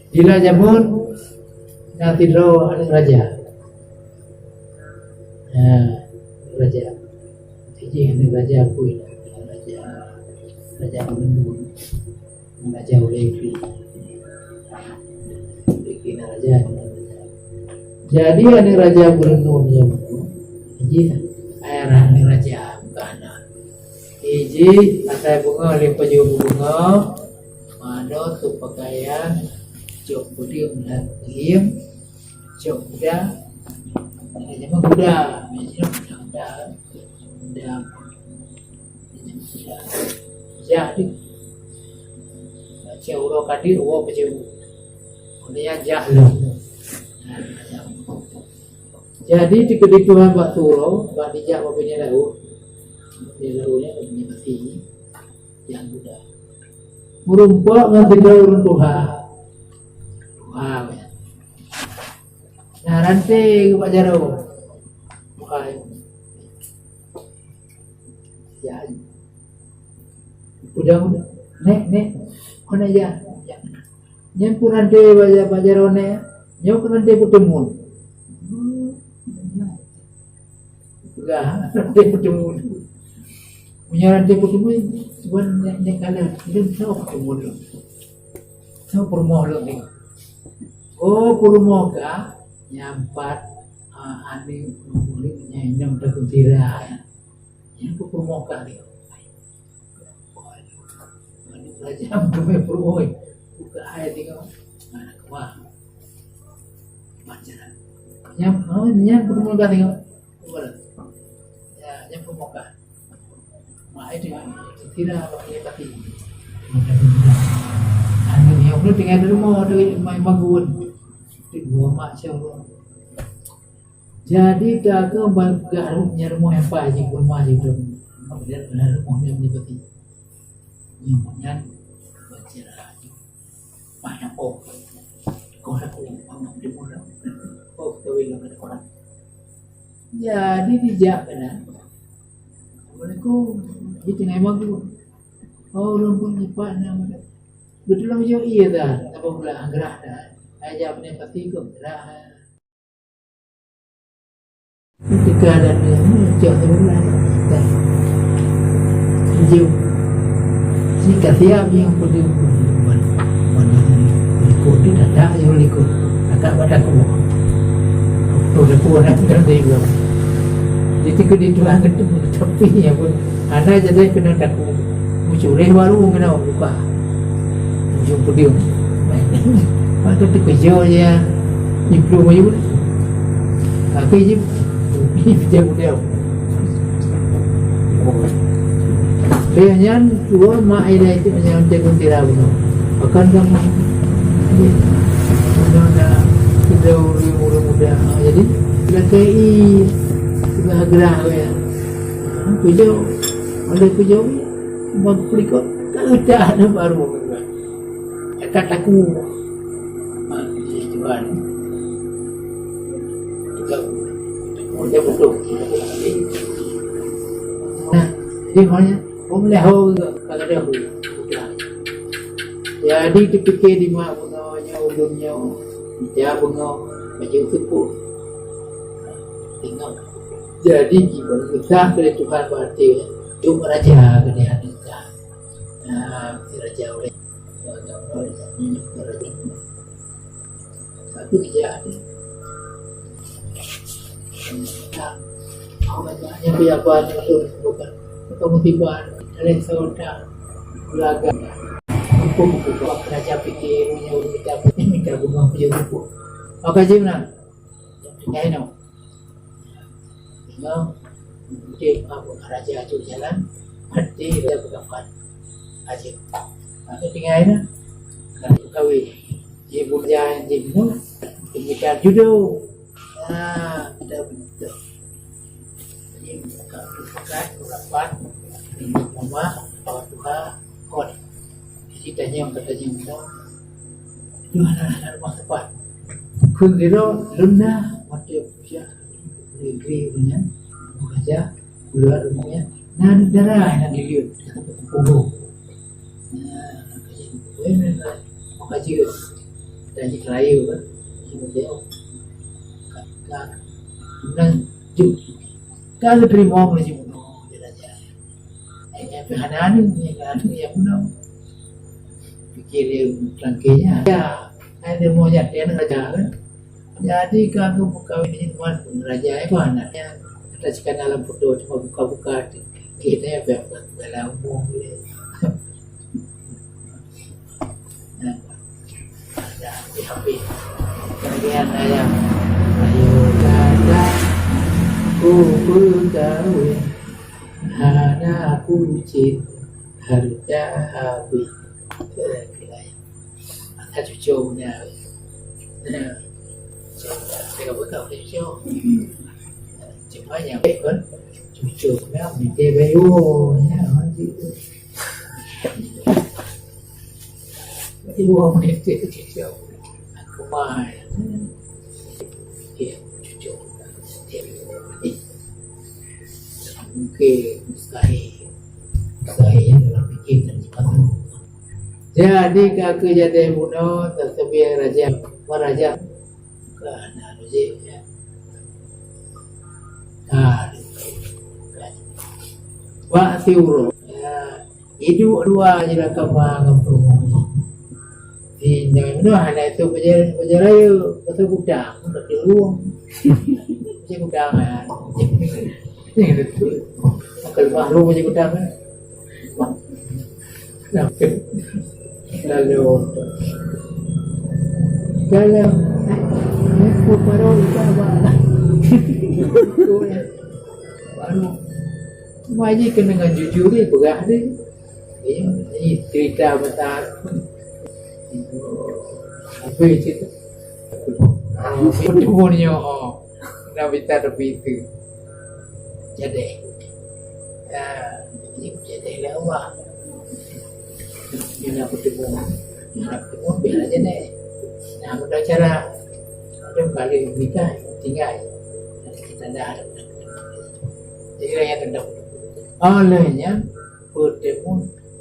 Bila jamun nanti roh anak raja. Raja. Jadi anak raja aku ini. Raja menunggu. Raja Ulekri. Ulekri raja. Jadi anak raja berenung jamun. Jadi air anak raja bukan. Jadi atai bunga limpah jauh bunga. Mano tu pakaian jok putih dan hitam, jok muda, macam muda, jadi macam orang kadir, orang macam dia jahlah. Jadi di kedai Tuhan bak turo, bak dijak bak punya lau, dia launya punya mati yang muda. Merumpak dengan tiga orang Tuhan. Wow. Nah rantai ke Pak Jaro. Wah. Ya. Udah. Nek. Mana ya? Yang pun rantai Pak Jaro nek. Yang pun rantai bertemu. Enggak, rantai bertemu. Punya rantai bertemu sebenarnya nek kalau dia tahu bertemu. Tahu permohonan ni. Oh, kurmo ka nyampat ani mulutnya yang terkuntira. Yang kurmo ka ni. Ani pelajar kami permohon. Buka ayat tengok. Mana kau? Macam yang kurmo ka tengok. Ya, yang kurmo ka. Mak itu tidak pakai kaki. Anu yang belum tinggal di rumah dari main bangun. Di gua mak siapa. Jadi dah ke garuknya rumah yang apa je rumah itu. Kemudian rumahnya menyebati. Nyamanya bercerah. Banyak kau nak bangun di mana? Oh, kau bilang ada orang. Jadi dijak kena. Mereka di tengah bangun. Oh, orang pun cepat nama. Betul lah macam iya dah. Apa pula gerak dah. Ajar punya pasti kau gerak. Ketika ada macam tu lah. Jauh. Si katia yang pergi mana ikut dia tak yang ikut. Agak pada aku. Waktu dia pun nak dia bilang. Jadi kedua ketemu tapi yang pun anak jadi kena takut. Muncul baru kena buka. Jumpa dia. Pada tu kerja je. Improve aja. Aku je. Dia dia. Dia nyan dua mak ida itu macam jago tira begitu. Akan kamu. Muda kita muda. Jadi kita KI sudah gerah ya. Kerja ada kerja. Bagi pelikot tak ada baru. Kataku Tuhan dia betul. Nah, dia mana? Boleh kalau dia jadi dipikir di mak bunga ulumnya dia bunga macam sepuh tengok jadi gimana kita kepada Tuhan berarti cuma raja kena kita si raja oleh satu kerjaan banyak biapan itu bukan kemudian dari saudara belaga buku raja pikir punya kita punya bunga punya buku apa je nak tinggal no tinggal mungkin aku raja tu jalan mati dia berkapan aja aku tinggal na kalau kawin dia berjalan je no tinggal judo kita betul ini kalau bukan rapat ini rumah bawa Tuhan kon jadi tanya yang katanya betul itu anak rumah tepat kun dia luna macam usia negeri punya bekerja keluar rumahnya nan darah nak dilihat punggung bekerja dan dikelayu kan kemudian kemudian kalau terima masih bunuh raja hanya kehanan ini kan yang bunuh pikir langkahnya ya ada mau jadi raja kan jadi kamu buka ini tuan raja itu anaknya kita cikan dalam foto cuma buka-buka kita ya dalam umum ada di HP kemudian ayam ayo dada kawin hana kucing harga habis ada cucunya saya buka cucu cuma yang baik kan cucu memang minta bayu ya gitu ibu orang itu cucu aku main ya cucu mungkin mustahil dalam pikiran sepatu jadi kakek jadi bunuh tersebiar raja karena rujuknya waktu urut hidup dua jelah kemang di jangan hanya itu penjara betul gudang untuk di ruang macam gudang kan yang itu kalau baru macam gudang kan lalu kalau aku baru baru wajib kena dengan jujur ni berah dia ini cerita besar apa cerita pertemuannya nak minta lebih itu jadi jadi lah Allah dia nak bertemu biar aja deh nah mudah cara ada kali nikah tinggal kita dah ada jadi yang tentang olehnya bertemu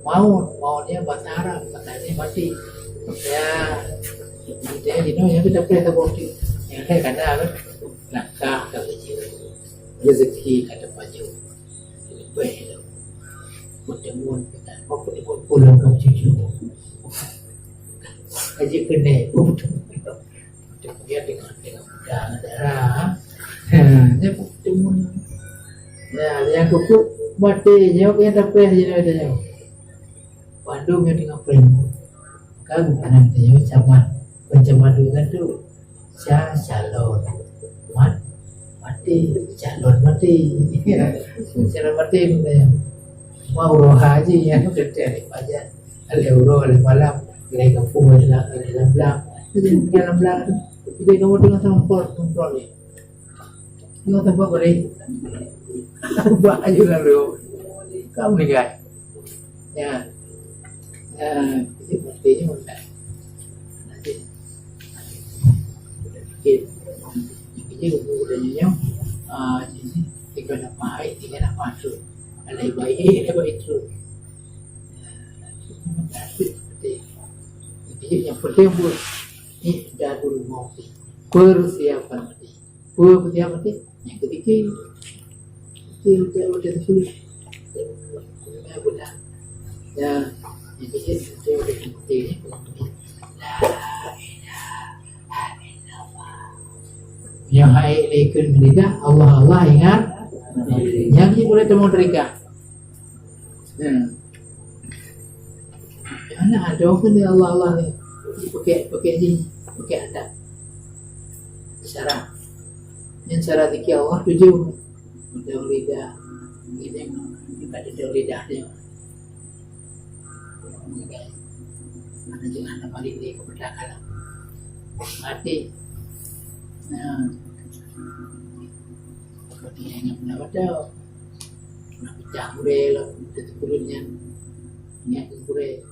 maunya bahasa Arab katanya mati ya dia yang kita perlu tahu yang saya kata kan nakah kata rezeki kata baju baik bertemu kita mau bertemu pulang ke cucu aja kena bertemu dia dengan darah dia bertemu ya yang kuku mati jauh yang tak pernah jadi ada Bandung yang dengan premu kan anak dia macam dengan tu calon mati calon mati mau roh haji yang terjadi pada euro malam lagi kampung dalam belakang jadi kamu dengan tempor ni dengan tempat beri baju lalu kamu ni kan ya sepertinya mudah nanti ini budayanya jadi tiga nak baik tiga nak masuk ada baik itu jadi yang penting buat ini darul maut persiapan mati yang ketiga kita udah tulis ya benar ya jadi kita udah tulis yang hai lekun mereka Allah ingat yang ini boleh temu mereka mana ada pun dia Allah ni pakai ni pakai ada syarat yang syarat iki Allah tujuh daun lidah ini juga ada daun lidah dia mana jangan ada paling di keberdakan mati seperti yang mendapat dah pecah boleh lah kita kulitnya niat boleh